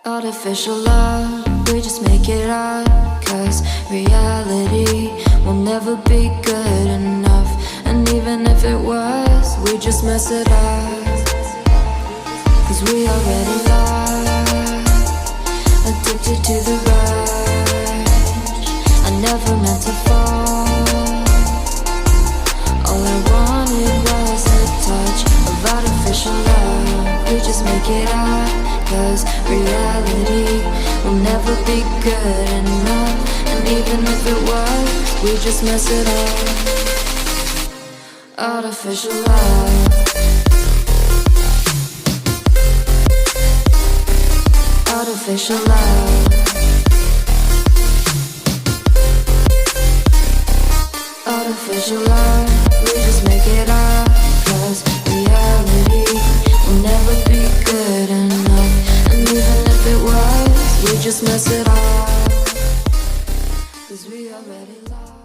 Artificial love, we just make it up, 'cause reality will never be good enough. And even if it was, we just mess it up, 'cause we already lost, addicted to the rush. I never meant to fall. All I wanted was a touch of artificial love. We just make it up, 'cause reality will never be good enough. And even if it was, we just mess it up. Artificial love, artificial love, artificial love. We just make it up, 'cause reality will never be good enough. And even if it was, we just mess it up, 'cause we already lost.